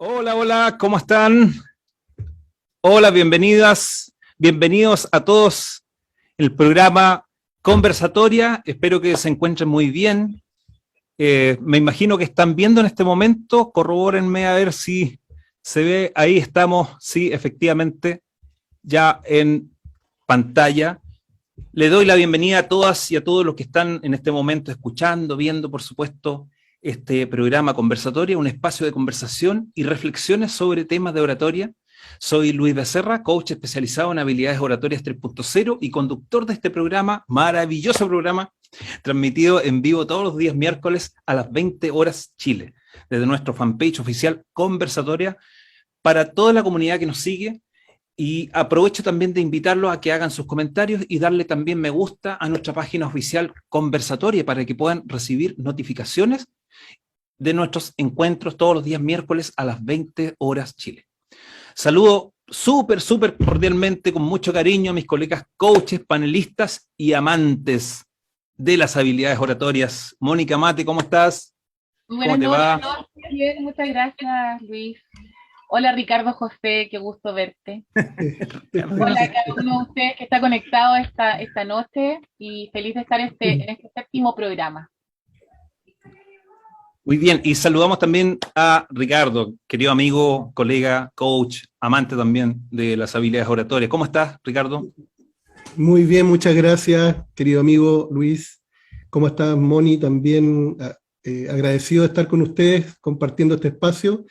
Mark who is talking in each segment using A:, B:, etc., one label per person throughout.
A: Hola, hola, ¿cómo están? Hola, bienvenidas, bienvenidos a todos el programa Conversatoria. Espero que se encuentren muy bien. Me imagino que están viendo en este momento. Corrobórenme a ver si se ve. Ahí estamos, sí, efectivamente, ya en pantalla. Le doy la bienvenida a todas y a todos los que están en este momento escuchando, viendo, por supuesto, este programa Conversatoria, un espacio de conversación y reflexiones sobre temas de oratoria. Soy Luis Becerra, coach especializado en habilidades oratorias 3.0 y conductor de este programa, maravilloso programa, transmitido en vivo todos los días miércoles a las 20 horas Chile, desde nuestro fanpage oficial Conversatoria, para toda la comunidad que nos sigue. Y aprovecho también de invitarlos a que hagan sus comentarios y darle también me gusta a nuestra página oficial Conversatoria para que puedan recibir notificaciones de nuestros encuentros todos los días miércoles a las 20 horas Chile. Saludo súper cordialmente, con mucho cariño a mis colegas coaches, panelistas y amantes de las habilidades oratorias. Mónica Mate, ¿cómo estás?
B: Buenas
A: ¿Cómo te va?
B: noches, bien, muchas gracias, Luis. Hola, Ricardo José, qué gusto verte. Hola a cada uno de ustedes que está conectado esta noche y feliz de estar en este séptimo programa.
A: Muy bien, y saludamos también a Ricardo, querido amigo, colega, coach, amante también de las habilidades oratorias. ¿Cómo estás, Ricardo?
C: Muy bien, muchas gracias, querido amigo Luis. ¿Cómo estás, Moni? También agradecido de estar con ustedes compartiendo este espacio.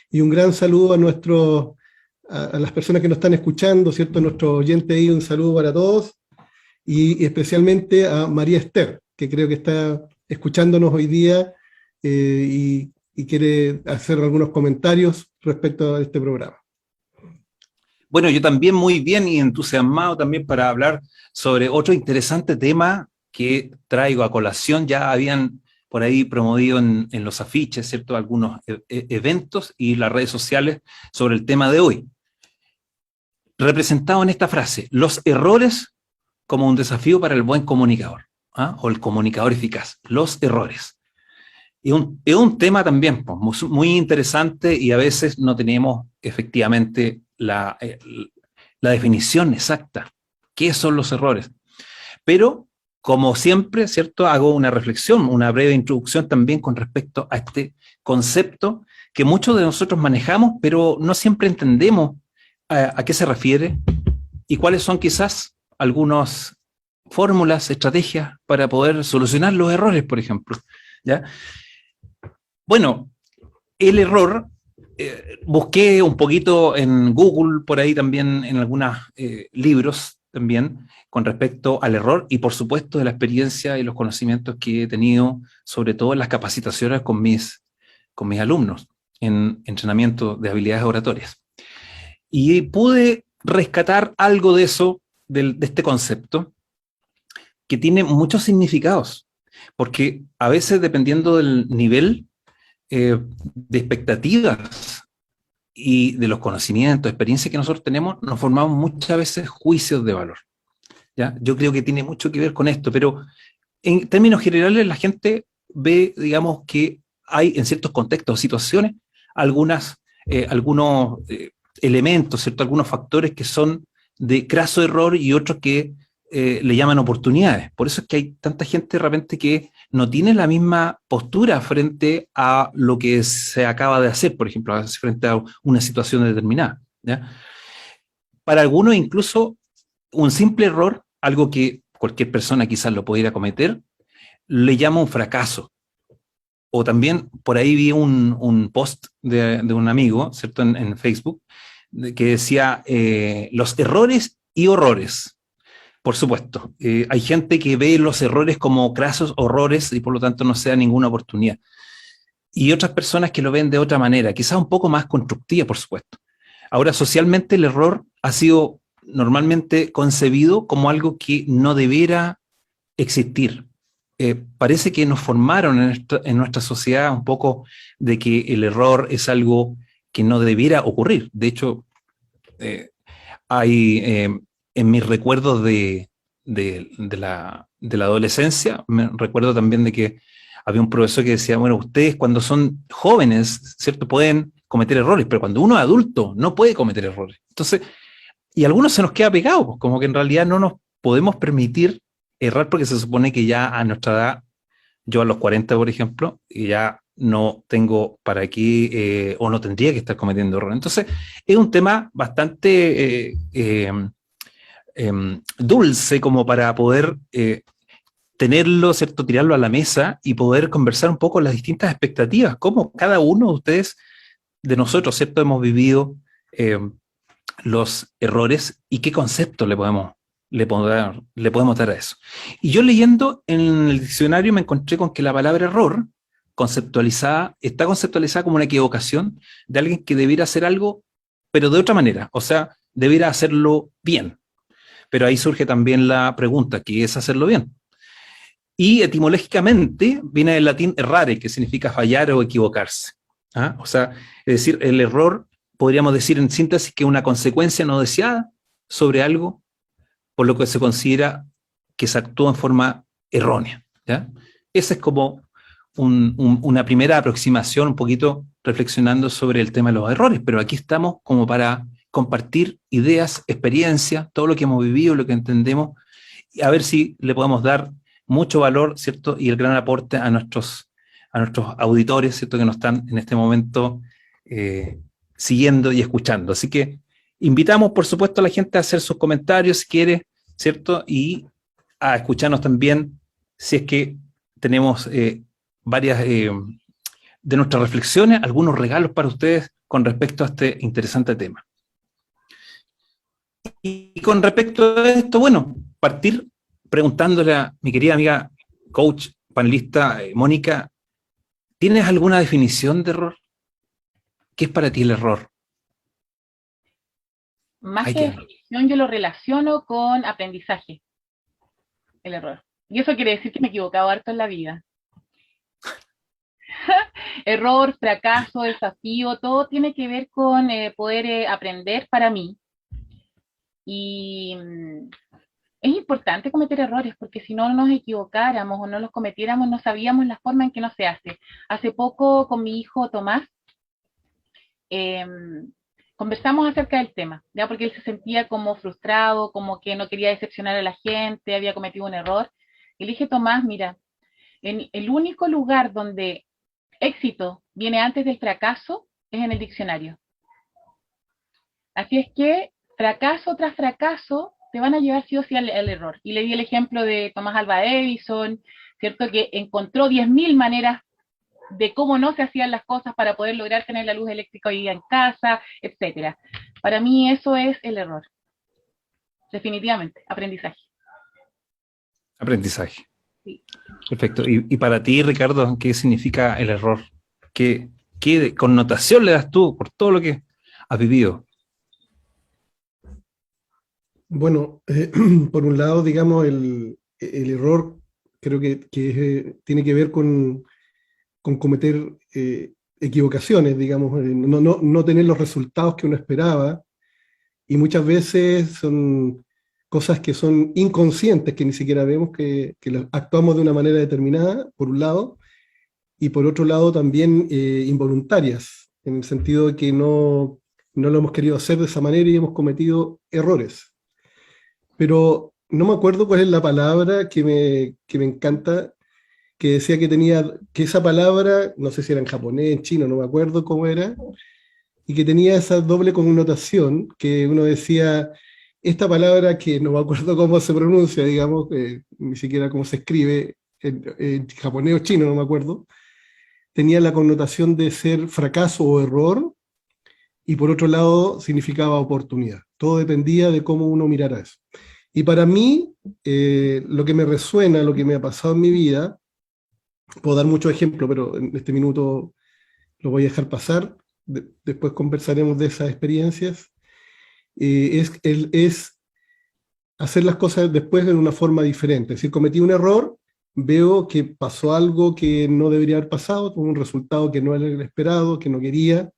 C: Y un gran saludo a las personas que nos están escuchando, ¿cierto? Nuestro oyente ahí, un saludo para todos. Y especialmente a María Esther, que creo que está escuchándonos hoy día y quiere hacer algunos comentarios respecto a este programa.
A: Bueno, yo también muy bien y entusiasmado también para hablar sobre otro interesante tema que traigo a colación. Ya habían por ahí promovido en los afiches, ¿cierto? Algunos eventos y las redes sociales sobre el tema de hoy. Representado en esta frase, los errores como un desafío para el buen comunicador, ¿ah? O el comunicador eficaz, los errores. Es un tema también pues, muy interesante y a veces no tenemos efectivamente la definición exacta. ¿Qué son los errores? Pero, como siempre, ¿cierto? Hago una reflexión, una breve introducción también con respecto a este concepto que muchos de nosotros manejamos, pero no siempre entendemos a qué se refiere y cuáles son quizás algunas fórmulas, estrategias para poder solucionar los errores, por ejemplo. ¿Ya? Bueno, el error, busqué un poquito en Google, por ahí también en algunos libros también, con respecto al error y por supuesto de la experiencia y los conocimientos que he tenido, sobre todo en las capacitaciones con mis alumnos en entrenamiento de habilidades oratorias. Y pude rescatar algo de eso, de este concepto, que tiene muchos significados, porque a veces dependiendo del nivel de expectativas y de los conocimientos, experiencias que nosotros tenemos, nos formamos muchas veces juicios de valor. ¿Ya? Yo creo que tiene mucho que ver con esto, pero en términos generales la gente ve, digamos, que hay en ciertos contextos o situaciones algunos elementos, ¿cierto? Algunos factores que son de craso error y otros que le llaman oportunidades. Por eso es que hay tanta gente de repente que no tiene la misma postura frente a lo que se acaba de hacer, por ejemplo, frente a una situación determinada. ¿Ya? Para algunos incluso un simple error, algo que cualquier persona quizás lo pudiera cometer, le llama un fracaso. O también por ahí vi un post de un amigo, ¿cierto? En Facebook, que decía los errores y horrores. Por supuesto, hay gente que ve los errores como crasos horrores y por lo tanto no sea ninguna oportunidad. Y otras personas que lo ven de otra manera, quizás un poco más constructiva, por supuesto. Ahora, socialmente el error ha sido normalmente concebido como algo que no debiera existir. Parece que nos formaron en nuestra sociedad un poco de que el error es algo que no debiera ocurrir. De hecho, hay en mis recuerdos de la adolescencia, me recuerdo también de que había un profesor que decía, bueno, ustedes cuando son jóvenes, ¿cierto? Pueden cometer errores, pero cuando uno es adulto no puede cometer errores. Entonces, y a algunos se nos queda pegado, pues, como que en realidad no nos podemos permitir errar porque se supone que ya a nuestra edad, yo a los 40, por ejemplo, ya no tengo para qué o no tendría que estar cometiendo errores. Entonces, es un tema bastante dulce como para poder tenerlo, ¿cierto? Tirarlo a la mesa y poder conversar un poco las distintas expectativas, cómo cada uno de ustedes, de nosotros, ¿cierto? Hemos vivido los errores y qué concepto le podemos dar a eso. Y yo leyendo en el diccionario me encontré con que la palabra error está conceptualizada como una equivocación de alguien que debiera hacer algo, pero de otra manera, o sea, debiera hacerlo bien. Pero ahí surge también la pregunta, ¿qué es hacerlo bien? Y etimológicamente viene del latín errare, que significa fallar o equivocarse. ¿Ah? O sea, es decir, el error, podríamos decir en síntesis, que es una consecuencia no deseada sobre algo, por lo que se considera que se actúa en forma errónea. ¿Ya? Esa es como una primera aproximación, un poquito reflexionando sobre el tema de los errores, pero aquí estamos como para compartir ideas, experiencias, todo lo que hemos vivido, lo que entendemos, y a ver si le podemos dar mucho valor, ¿cierto? Y el gran aporte a nuestros auditores, ¿cierto? Que nos están en este momento siguiendo y escuchando. Así que invitamos, por supuesto, a la gente a hacer sus comentarios si quiere, ¿cierto? Y a escucharnos también si es que tenemos varias de nuestras reflexiones, algunos regalos para ustedes con respecto a este interesante tema. Y con respecto a esto, bueno, partir preguntándole a mi querida amiga, coach, panelista, Mónica, ¿tienes alguna definición de error? ¿Qué es para ti el error?
B: Más que definición, yo lo relaciono con aprendizaje, el error. Y eso quiere decir que me he equivocado harto en la vida. Error, fracaso, desafío, todo tiene que ver con poder aprender para mí. Y es importante cometer errores, porque si no nos equivocáramos o no los cometiéramos, no sabíamos la forma en que no se hace. Hace poco con mi hijo Tomás, conversamos acerca del tema, ¿ya? Porque él se sentía como frustrado, como que no quería decepcionar a la gente, había cometido un error. Y le dije, Tomás, mira, en el único lugar donde éxito viene antes del fracaso es en el diccionario. Así es que fracaso tras fracaso te van a llevar sí o sí al error. Y le di el ejemplo de Thomas Alva Edison, ¿cierto? Que encontró 10.000 maneras de cómo no se hacían las cosas para poder lograr tener la luz eléctrica hoy día en casa, etcétera. Para mí eso es el error. Definitivamente, aprendizaje.
A: Aprendizaje.
B: Sí.
A: Perfecto. Y para ti, Ricardo, ¿qué significa el error? ¿Qué connotación le das tú por todo lo que has vivido?
C: Bueno, por un lado, digamos, el error creo que tiene que ver con cometer equivocaciones, digamos, no tener los resultados que uno esperaba, y muchas veces son cosas que son inconscientes, que ni siquiera vemos, que actuamos de una manera determinada, por un lado, y por otro lado también involuntarias, en el sentido de que no lo hemos querido hacer de esa manera y hemos cometido errores. Pero no me acuerdo cuál es la palabra que me encanta, que decía que esa palabra, no sé si era en japonés, en chino, no me acuerdo cómo era, y que tenía esa doble connotación, que uno decía, esta palabra que no me acuerdo cómo se pronuncia, digamos, ni siquiera cómo se escribe en japonés o chino, no me acuerdo, tenía la connotación de ser fracaso o error, y por otro lado significaba oportunidad. Todo dependía de cómo uno mirara eso. Y para mí, lo que me resuena, lo que me ha pasado en mi vida, puedo dar muchos ejemplos, pero en este minuto lo voy a dejar pasar, después conversaremos de esas experiencias, es hacer las cosas después de una forma diferente. Es decir, cometí un error, veo que pasó algo que no debería haber pasado, tuve un resultado que no era el esperado, que no quería,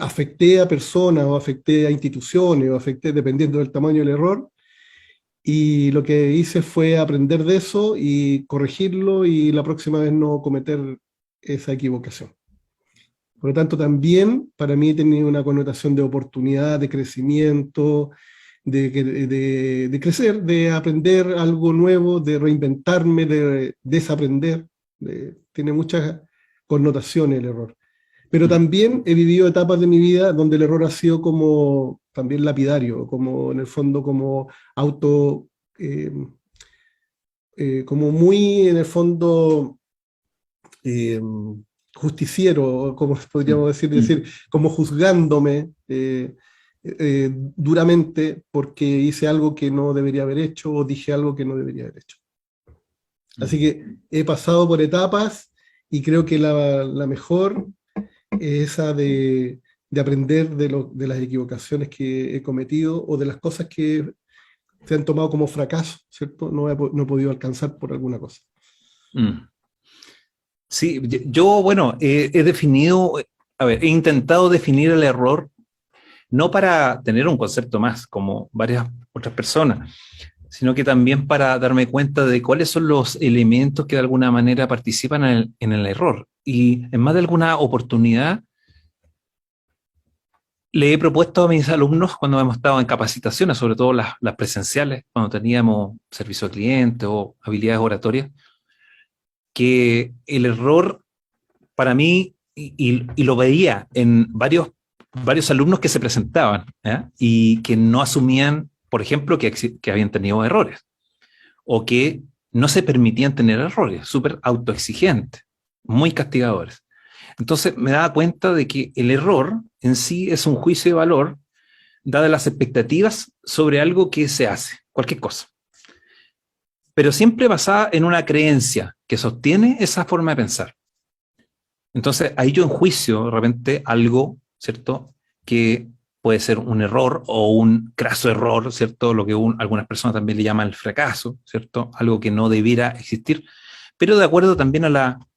C: afecté a personas, o afecté a instituciones, o afecté, dependiendo del tamaño del error, y lo que hice fue aprender de eso y corregirlo, y la próxima vez no cometer esa equivocación. Por lo tanto, también para mí tenía una connotación de oportunidad, de crecimiento, de crecer, de aprender algo nuevo, de reinventarme, de desaprender. Tiene muchas connotaciones el error. Pero también he vivido etapas de mi vida donde el error ha sido como también lapidario, como en el fondo como auto, como muy en el fondo justiciero, como podríamos decir, como juzgándome duramente porque hice algo que no debería haber hecho o dije algo que no debería haber hecho. Así que he pasado por etapas y creo que la mejor es esa de aprender de las equivocaciones que he cometido o de las cosas que se han tomado como fracaso, ¿cierto? No he podido alcanzar por alguna cosa.
A: Sí, yo, bueno, he definido, a ver, he intentado definir el error no para tener un concepto más, como varias otras personas, sino que también para darme cuenta de cuáles son los elementos que de alguna manera participan en el error. Y en más de alguna oportunidad le he propuesto a mis alumnos cuando hemos estado en capacitaciones, sobre todo las presenciales, cuando teníamos servicio al cliente o habilidades oratorias, que el error para mí, y lo veía en varios alumnos que se presentaban, ¿eh? Y que no asumían, por ejemplo, que habían tenido errores, o que no se permitían tener errores, súper autoexigentes, muy castigadores. Entonces me daba cuenta de que el error en sí es un juicio de valor, dadas las expectativas sobre algo que se hace, cualquier cosa, pero siempre basada en una creencia que sostiene esa forma de pensar. Entonces ahí yo enjuicio de repente algo, ¿cierto?, que puede ser un error o un craso error, ¿cierto?, lo que algunas personas también le llaman el fracaso, ¿cierto?, algo que no debiera existir, pero de acuerdo también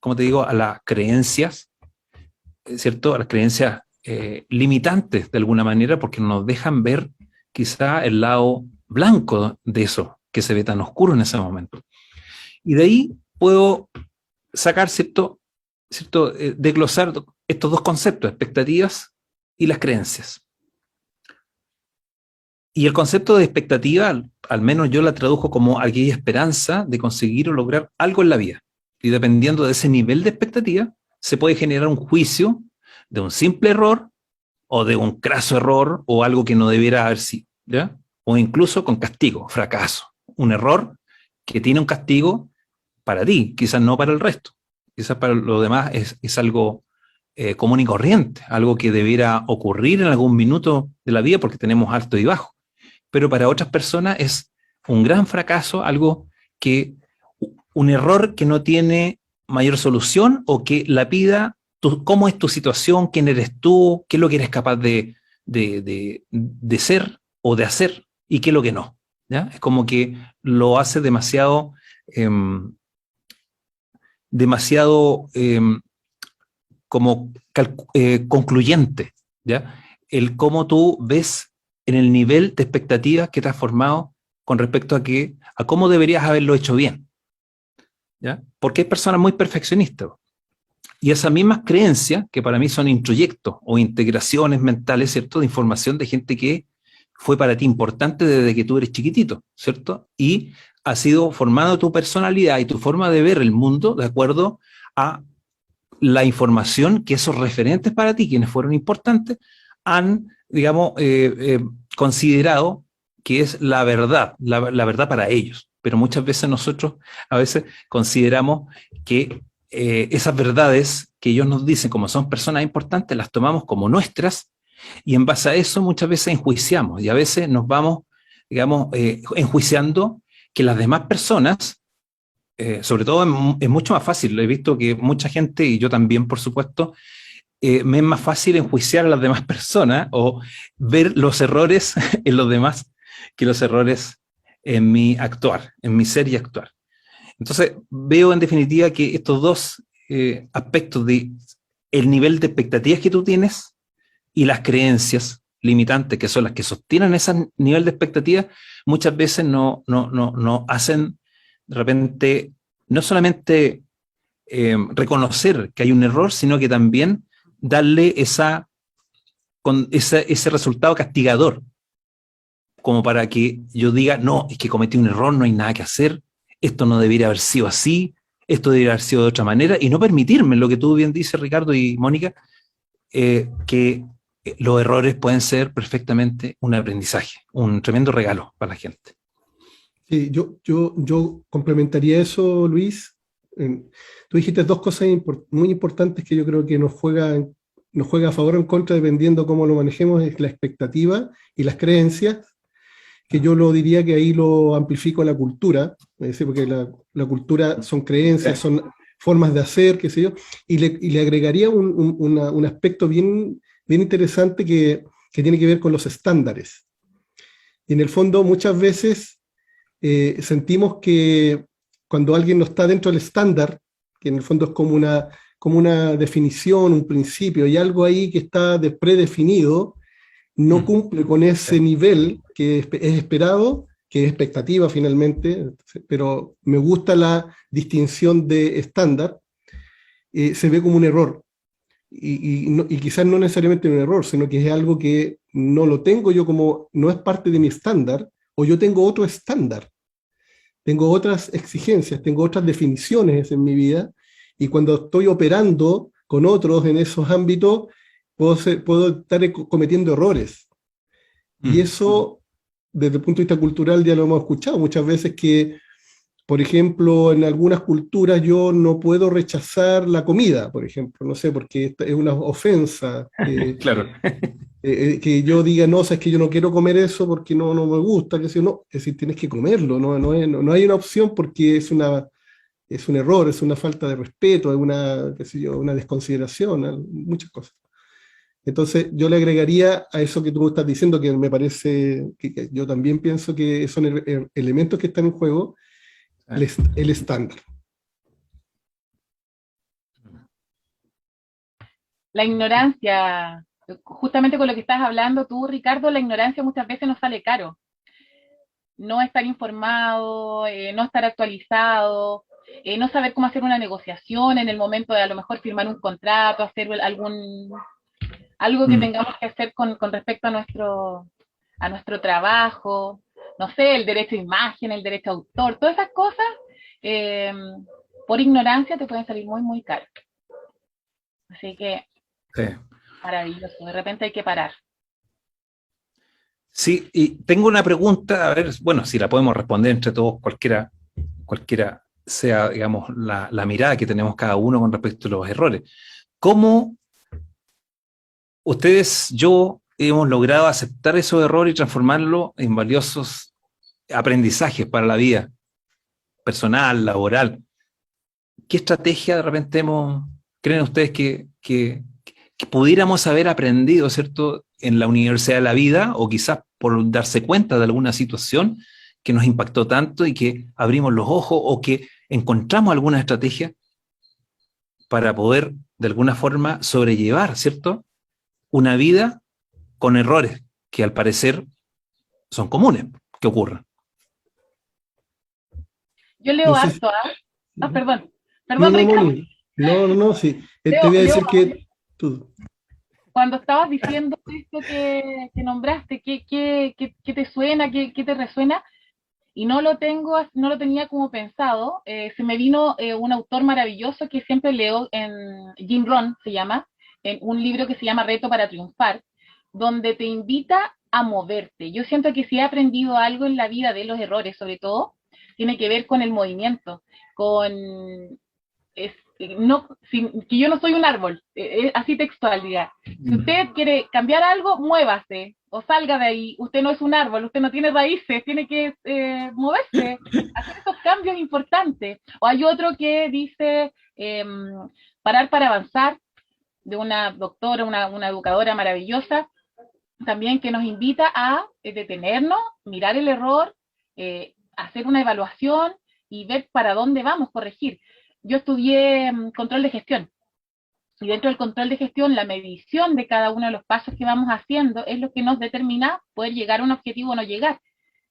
A: como te digo, a las creencias, ¿cierto?, a las creencias limitantes de alguna manera, porque nos dejan ver quizá el lado blanco de eso que se ve tan oscuro en ese momento. Y de ahí puedo sacar, ¿cierto?, desglosar estos dos conceptos, expectativas y las creencias. Y el concepto de expectativa, al menos yo la tradujo como aquella esperanza de conseguir o lograr algo en la vida. Y dependiendo de ese nivel de expectativa, se puede generar un juicio de un simple error o de un craso error o algo que no debiera haber sido, ¿ya? O incluso con castigo, fracaso. Un error que tiene un castigo para ti, quizás no para el resto. Quizás para los demás es algo común y corriente, algo que debiera ocurrir en algún minuto de la vida porque tenemos alto y bajo. Pero para otras personas es un gran fracaso, un error que no tiene mayor solución o que la pida cómo es tu situación, quién eres tú, qué es lo que eres capaz de ser o de hacer y qué es lo que no, ¿ya? Es como que lo hace demasiado como concluyente, ¿ya? El cómo tú ves en el nivel de expectativas que te has formado con respecto a cómo deberías haberlo hecho bien, ¿ya? Porque hay personas muy perfeccionistas y esas mismas creencias, que para mí son introyectos o integraciones mentales, ¿cierto?, de información de gente que fue para ti importante desde que tú eres chiquitito, ¿cierto? Y ha sido formando tu personalidad y tu forma de ver el mundo de acuerdo a la información que esos referentes para ti, quienes fueron importantes, han, digamos, considerado que es la verdad para ellos. Pero muchas veces nosotros a veces consideramos que esas verdades que ellos nos dicen como son personas importantes, las tomamos como nuestras y en base a eso muchas veces enjuiciamos y a veces nos vamos, digamos, enjuiciando que las demás personas, sobre todo es mucho más fácil, he visto que mucha gente, y yo también por supuesto, me es más fácil enjuiciar a las demás personas o ver los errores en los demás que los errores en mi actuar, en mi ser y actuar. Entonces veo en definitiva que estos dos aspectos de el nivel de expectativas que tú tienes y las creencias limitantes, que son las que sostienen ese nivel de expectativas, muchas veces no hacen de repente no solamente reconocer que hay un error, sino que también darle ese resultado castigador, como para que yo diga, no, es que cometí un error, no hay nada que hacer, esto no debería haber sido así, esto debería haber sido de otra manera, y no permitirme, lo que tú bien dices, Ricardo y Mónica, que los errores pueden ser perfectamente un aprendizaje, un tremendo regalo para la gente.
C: Sí, yo complementaría eso, Luis. Tú dijiste dos cosas muy importantes que yo creo que nos juega a favor o en contra dependiendo cómo lo manejemos, es la expectativa y las creencias, que yo lo diría que ahí lo amplifico a la cultura, es decir, porque la cultura son creencias, son formas de hacer, qué sé yo, y le agregaría un aspecto bien, bien interesante que tiene que ver con los estándares. Y en el fondo muchas veces sentimos que cuando alguien no está dentro del estándar, que en el fondo es como una definición, un principio, hay algo ahí que está predefinido, no cumple con ese nivel que es esperado, que es expectativa finalmente, pero me gusta la distinción de estándar, se ve como un error. Y quizás no necesariamente un error, sino que es algo que no lo tengo yo como, no es parte de mi estándar, o yo tengo otro estándar, tengo otras exigencias, tengo otras definiciones en mi vida, y cuando estoy operando con otros en esos ámbitos, puedo estar cometiendo errores. Y eso, desde el punto de vista cultural, ya lo hemos escuchado muchas veces que, por ejemplo, en algunas culturas yo no puedo rechazar la comida, por ejemplo, no sé, porque es una ofensa.
A: Claro.
C: Que yo diga, no, es que yo no quiero comer eso porque no me gusta, que si no, es decir, tienes que comerlo, no hay una opción porque es un error, es una falta de respeto, es una, qué sé yo, una desconsideración, muchas cosas. Entonces, yo le agregaría a eso que tú estás diciendo, que me parece, que yo también pienso que son elementos que están en juego, el estándar.
B: La ignorancia, justamente con lo que estás hablando tú, Ricardo, la ignorancia muchas veces nos sale caro. No estar informado, no estar actualizado, no saber cómo hacer una negociación en el momento de a lo mejor firmar un contrato, hacer algo que tengamos que hacer con respecto a nuestro trabajo, no sé, el derecho a imagen, el derecho a autor, todas esas cosas, eh, por ignorancia te pueden salir muy, muy caras. Así que,
A: Sí.
B: maravilloso, de repente hay que parar.
A: Sí, y tengo una pregunta, a ver, bueno, si la podemos responder entre todos, cualquiera sea, digamos, la mirada que tenemos cada uno con respecto a los errores. ¿Cómo ustedes, yo, hemos logrado aceptar esos errores y transformarlos en valiosos aprendizajes para la vida personal, laboral? ¿Qué estrategia de repente creen ustedes que pudiéramos haber aprendido, ¿cierto?, en la universidad de la vida, o quizás por darse cuenta de alguna situación que nos impactó tanto y que abrimos los ojos, o que encontramos alguna estrategia para poder de alguna forma sobrellevar, ¿cierto?, una vida con errores que al parecer son comunes que ocurran.
B: Yo leo
C: No sé si,
B: harto, ¿ah? Ah, perdón.
C: no,
B: Perdón,
C: no,
B: Ricardo.
C: Moni, no, sí. Te
B: Leo,
C: voy a
B: leo
C: decir que tú,
B: cuando estabas diciendo esto que nombraste, ¿qué te suena, qué te resuena? Y no lo tenía como pensado. Se me vino un autor maravilloso que siempre leo, Jim Rohn se llama, en un libro que se llama Reto para Triunfar, donde te invita a moverte. Yo siento que si he aprendido algo en la vida de los errores, sobre todo, tiene que ver con el movimiento, con es, que yo no soy un árbol, así textual, diga. Si usted quiere cambiar algo, muévase o salga de ahí. Usted no es un árbol, usted no tiene raíces, tiene que moverse, hacer esos cambios importantes. O hay otro que dice parar para avanzar, de una doctora, una educadora maravillosa, también que nos invita a detenernos, mirar el error, hacer una evaluación y ver para dónde vamos, corregir. Yo estudié control de gestión, y dentro del control de gestión, la medición de cada uno de los pasos que vamos haciendo es lo que nos determina poder llegar a un objetivo o no llegar.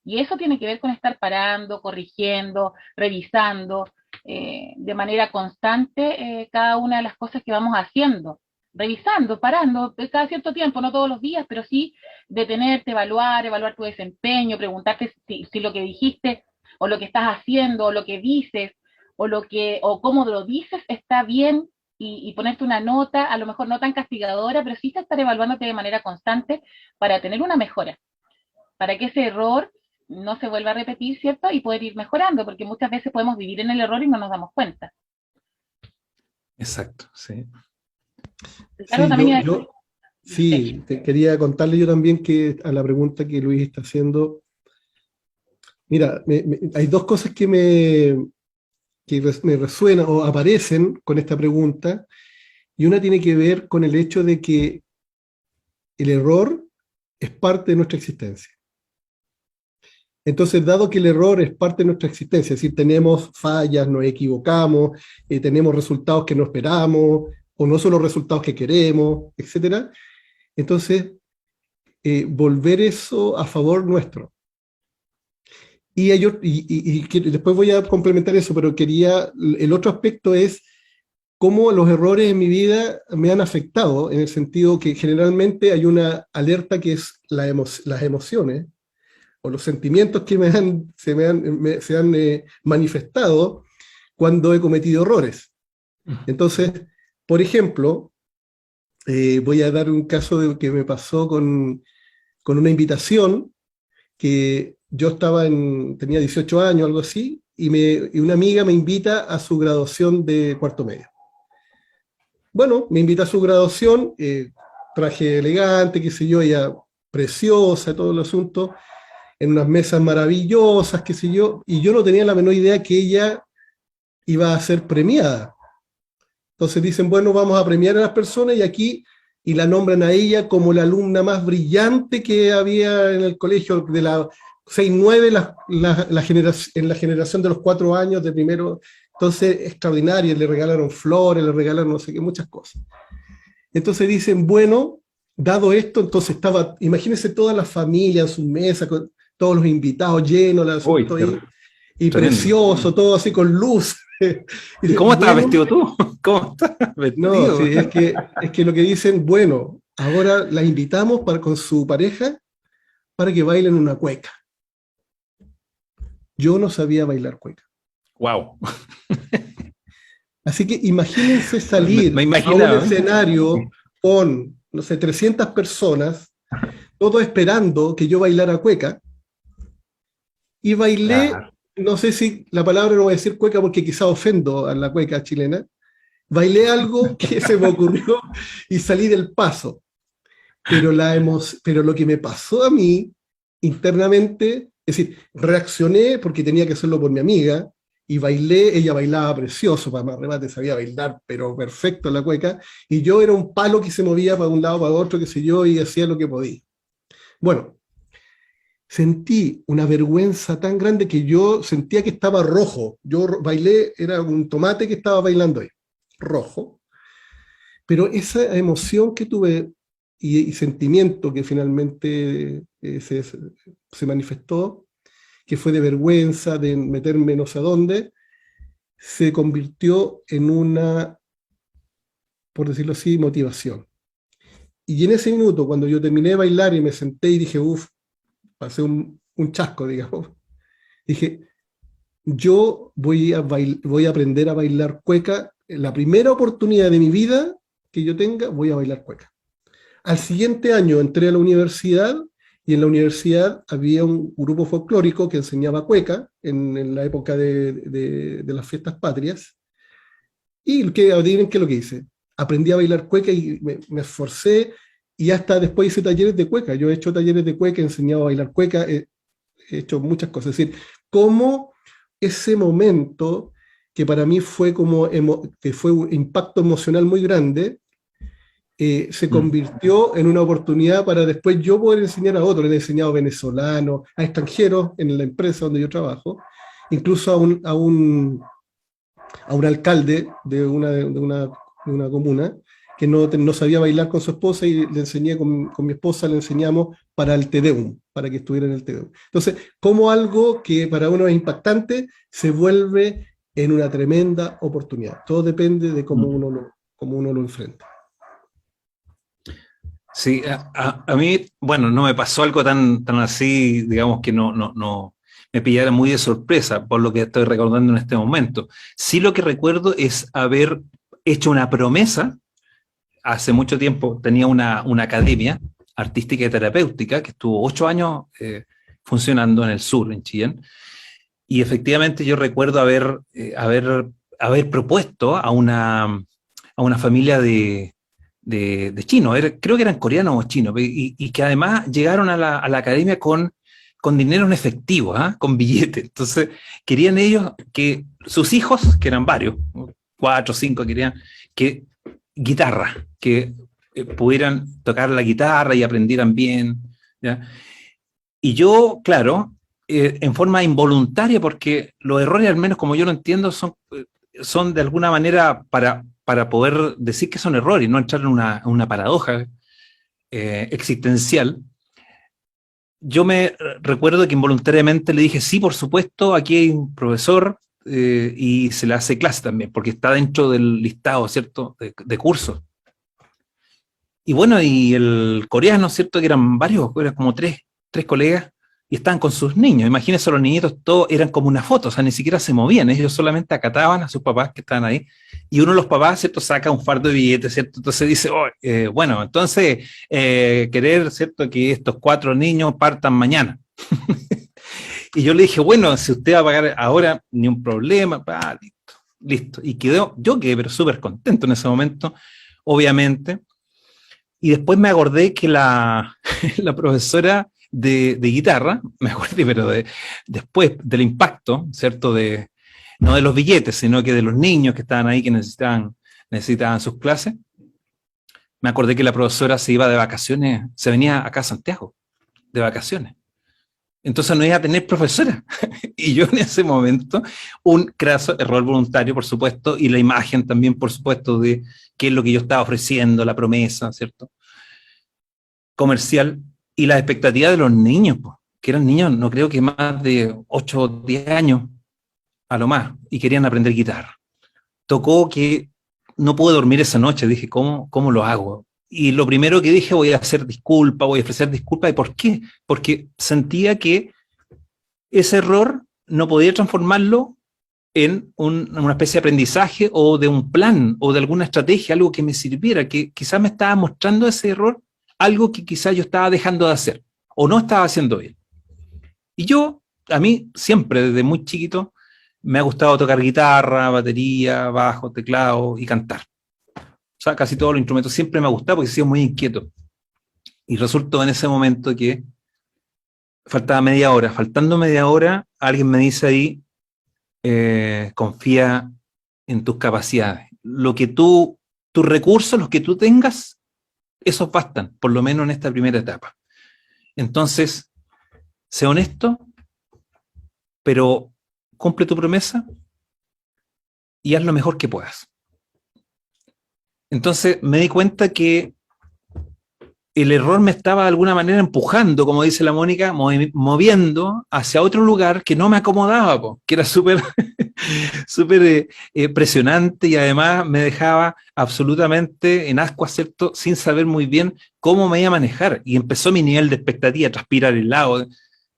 B: Y eso tiene que ver con estar parando, corrigiendo, revisando de manera constante cada una de las cosas que vamos haciendo. revisando, parando, cada cierto tiempo, no todos los días, pero sí detenerte, evaluar tu desempeño, preguntarte si lo que dijiste, o lo que estás haciendo, o lo que dices, o cómo lo dices está bien, y ponerte una nota, a lo mejor no tan castigadora, pero sí estar evaluándote de manera constante para tener una mejora, para que ese error no se vuelva a repetir, ¿cierto? Y poder ir mejorando, porque muchas veces podemos vivir en el error y no nos damos cuenta.
A: Exacto, sí.
B: Ricardo, también
C: sí, te quería contarle yo también que a la pregunta que Luis está haciendo, mira, hay dos cosas que me resuenan o aparecen con esta pregunta, y una tiene que ver con el hecho de que el error es parte de nuestra existencia. Entonces, dado que el error es parte de nuestra existencia, es decir, tenemos fallas, nos equivocamos, tenemos resultados que no esperamos, o no son los resultados que queremos, etc. Entonces, volver eso a favor nuestro. Y después voy a complementar eso, pero el otro aspecto es cómo los errores en mi vida me han afectado, en el sentido que generalmente hay una alerta que es las emociones, o los sentimientos que se han manifestado cuando he cometido errores. Entonces, por ejemplo, voy a dar un caso que me pasó con una invitación que yo tenía 18 años, algo así, y una amiga me invita a su graduación de cuarto medio. Bueno, me invita a su graduación, traje elegante, qué sé yo, ella preciosa, todo el asunto, en unas mesas maravillosas, qué sé yo, y yo no tenía la menor idea que ella iba a ser premiada. Entonces dicen, bueno, vamos a premiar a las personas, y la nombran a ella como la alumna más brillante que había en el colegio, de la 6-9, en la generación de los 4 años de primero. Entonces, extraordinario, le regalaron flores, le regalaron no sé qué, muchas cosas. Entonces dicen, bueno, dado esto, entonces imagínense toda la familia en su mesa, con todos los invitados llenos, el asunto ahí, y tremendo, precioso, todo así con luz.
A: ¿Y cómo estás vestido tú? ¿Cómo estás vestido?
C: No, sí, es que lo que dicen, bueno, ahora la invitamos con su pareja para que bailen una cueca. Yo no sabía bailar cueca.
A: Wow.
C: Así que imagínense salir a un escenario con, no sé, 300 personas, todos esperando que yo bailara cueca, y bailé, no sé si la palabra no voy a decir cueca porque quizá ofendo a la cueca chilena, bailé algo que se me ocurrió y salí del paso. Pero lo que me pasó a mí internamente, es decir, reaccioné porque tenía que hacerlo por mi amiga, y bailé, ella bailaba precioso, para más remate sabía bailar, pero perfecto la cueca, y yo era un palo que se movía para un lado, para otro, qué sé yo, y hacía lo que podía. Bueno, sentí una vergüenza tan grande que yo sentía que estaba rojo. Yo bailé, era un tomate que estaba bailando ahí, rojo. Pero esa emoción que tuve y sentimiento que finalmente se manifestó, que fue de vergüenza, de meterme no sé a dónde, se convirtió en una, por decirlo así, motivación. Y en ese minuto, cuando yo terminé de bailar y me senté y dije, uff, pasé un chasco, digamos, dije, yo voy a aprender a bailar cueca, en la primera oportunidad de mi vida que yo tenga, voy a bailar cueca. Al siguiente año entré a la universidad, y en la universidad había un grupo folclórico que enseñaba cueca en la época de las fiestas patrias, y adivinen qué es lo que hice. Aprendí a bailar cueca y me esforcé, y hasta después hice talleres de cueca. Yo he hecho talleres de cueca, he enseñado a bailar cueca, he hecho muchas cosas. Es decir, cómo ese momento, que para mí fue que fue un impacto emocional muy grande, se convirtió en una oportunidad para después yo poder enseñar a otros. Le he enseñado a venezolanos, a extranjeros en la empresa donde yo trabajo, incluso a un alcalde de una comuna que no sabía bailar con su esposa, y le enseñé con mi esposa, le enseñamos para el Te Deum, para que estuviera en el Te Deum. Entonces, como algo que para uno es impactante se vuelve en una tremenda oportunidad. Todo depende de cómo uno lo enfrenta.
A: Sí, a mí, bueno, no me pasó algo tan así, digamos que no me pillara muy de sorpresa por lo que estoy recordando en este momento. Sí, lo que recuerdo es haber hecho una promesa hace mucho tiempo. Tenía una academia artística y terapéutica que estuvo 8 años funcionando en el sur, en Chillán, y efectivamente yo recuerdo haber propuesto a una familia de chinos, creo que eran coreanos o chinos, y que además llegaron a la academia con dinero en efectivo, con billetes. Entonces, querían ellos que sus hijos, que eran varios, 4 o 5, querían que guitarra, que pudieran tocar la guitarra y aprendieran bien, ¿ya? Y yo, claro, en forma involuntaria, porque los errores, al menos como yo lo entiendo, son de alguna manera para poder decir que son errores y no entrar en una paradoja existencial. Yo me recuerdo que involuntariamente le dije, sí, por supuesto, aquí hay un profesor y se le hace clase también, porque está dentro del listado, ¿cierto?, de cursos. Y bueno, y el coreano, ¿cierto?, que eran varios, eran como tres colegas, y estaban con sus niños. Imagínense, los niñitos todos eran como una foto, o sea, ni siquiera se movían, ellos solamente acataban a sus papás que estaban ahí, y uno de los papás, ¿cierto?, saca un fardo de billetes, ¿cierto? Entonces dice, oh, bueno, entonces, querer, ¿cierto?, que estos 4 niños partan mañana. Y yo le dije, bueno, si usted va a pagar ahora, ni un problema, listo, listo. Y yo quedé pero súper contento en ese momento, obviamente. Y después me acordé que la profesora de guitarra, me acordé, pero después del impacto, ¿cierto? No de los billetes, sino que de los niños que estaban ahí, que necesitaban sus clases. Me acordé que la profesora se iba de vacaciones, se venía acá a Santiago, de vacaciones. Entonces no iba a tener profesora. Y yo en ese momento, un craso error voluntario, por supuesto, y la imagen también, por supuesto, de qué es lo que yo estaba ofreciendo, la promesa, ¿cierto?, comercial, y las expectativas de los niños, pues, que eran niños, no creo que más de 8 o 10 años, a lo más, y querían aprender guitarra. Tocó que no pude dormir esa noche, dije, ¿cómo lo hago? Y lo primero que dije, voy a ofrecer disculpas. ¿Y por qué? Porque sentía que ese error no podía transformarlo en una especie de aprendizaje o de un plan o de alguna estrategia, algo que me sirviera, que quizás me estaba mostrando ese error, algo que quizás yo estaba dejando de hacer o no estaba haciendo bien. Y a mí siempre, desde muy chiquito, me ha gustado tocar guitarra, batería, bajo, teclado y cantar. O sea, casi todos los instrumentos siempre me ha gustado porque he sido muy inquieto. Y resultó en ese momento que faltaba media hora. Faltando media hora, alguien me dice ahí, confía en tus capacidades. Tus recursos, los que tú tengas, esos bastan, por lo menos en esta primera etapa. Entonces, sé honesto, pero cumple tu promesa y haz lo mejor que puedas. Entonces me di cuenta que el error me estaba de alguna manera empujando, como dice la Mónica, moviendo hacia otro lugar que no me acomodaba, que era súper súper presionante, y además me dejaba absolutamente en ascuas, ¿cierto?, sin saber muy bien cómo me iba a manejar. Y empezó mi nivel de expectativa a transpirar el lado.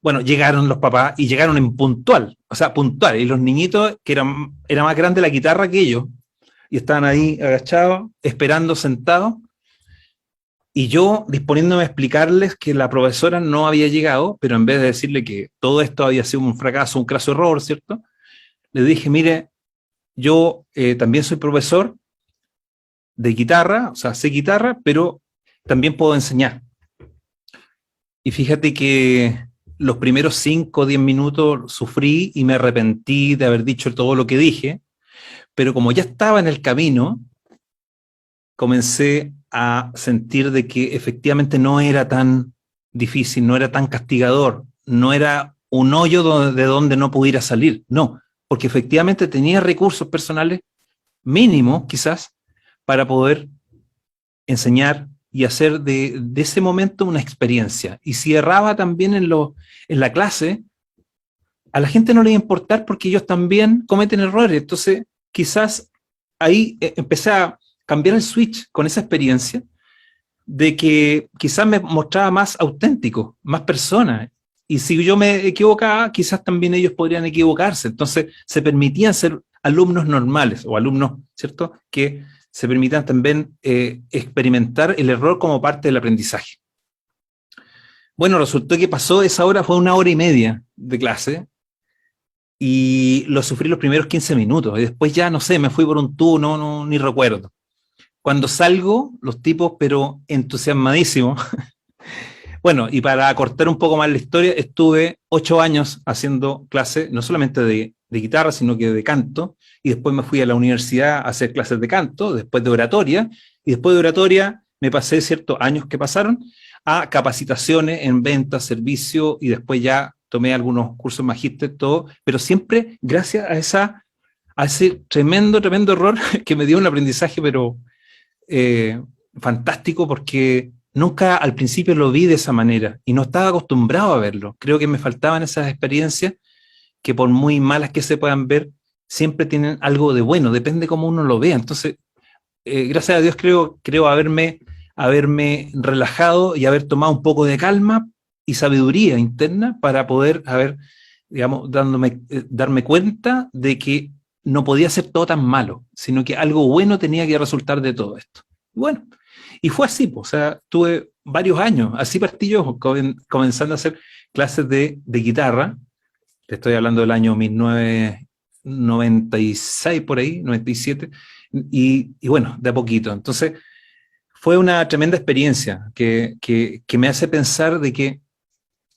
A: Bueno, llegaron los papás y llegaron en puntual, y los niñitos, que era más grande la guitarra que ellos, y estaban ahí agachados, esperando sentados, y yo disponiéndome a explicarles que la profesora no había llegado, pero en vez de decirle que todo esto había sido un fracaso, un craso error, ¿cierto?, le dije, mire, yo también soy profesor de guitarra, o sea, sé guitarra, pero también puedo enseñar. Y fíjate que los primeros 5 o 10 minutos sufrí y me arrepentí de haber dicho todo lo que dije, pero como ya estaba en el camino, comencé a sentir de que efectivamente no era tan difícil, no era tan castigador, no era un hoyo de donde no pudiera salir, no, porque efectivamente tenía recursos personales mínimos quizás para poder enseñar y hacer de ese momento una experiencia. Y si erraba también en la clase, a la gente no le iba a importar porque ellos también cometen errores. Entonces, quizás ahí empecé a cambiar el switch con esa experiencia de que quizás me mostraba más auténtico, más persona. Y si yo me equivocaba, quizás también ellos podrían equivocarse. Entonces, se permitían ser alumnos normales o alumnos, ¿cierto? Que se permitan también experimentar el error como parte del aprendizaje. Bueno, resultó que pasó esa hora, fue 1 hora y media de clase, y lo sufrí los primeros 15 minutos, y después ya, no sé, me fui por un tubo, ni recuerdo. Cuando salgo, los tipos, pero entusiasmadísimos. Bueno, y para cortar un poco más la historia, estuve 8 años haciendo clases, no solamente de guitarra, sino que de canto, y después me fui a la universidad a hacer clases de canto, después de oratoria, y después de oratoria me pasé ciertos años que pasaron a capacitaciones en ventas, servicio, y después ya tomé algunos cursos magíster, todo, pero siempre gracias a ese tremendo error que me dio un aprendizaje, pero fantástico, porque nunca al principio lo vi de esa manera y no estaba acostumbrado a verlo. Creo que me faltaban esas experiencias que, por muy malas que se puedan ver, siempre tienen algo de bueno, depende cómo uno lo vea. Entonces, gracias a Dios creo haberme relajado y haber tomado un poco de calma y sabiduría interna para poder digamos, darme cuenta de que no podía ser todo tan malo, sino que algo bueno tenía que resultar de todo esto. Bueno, y fue así, pues, o sea, tuve varios años, así partí yo, comenzando a hacer clases de guitarra. Te estoy hablando del año 1996, por ahí, 97, y bueno, de a poquito. Entonces, fue una tremenda experiencia que me hace pensar de que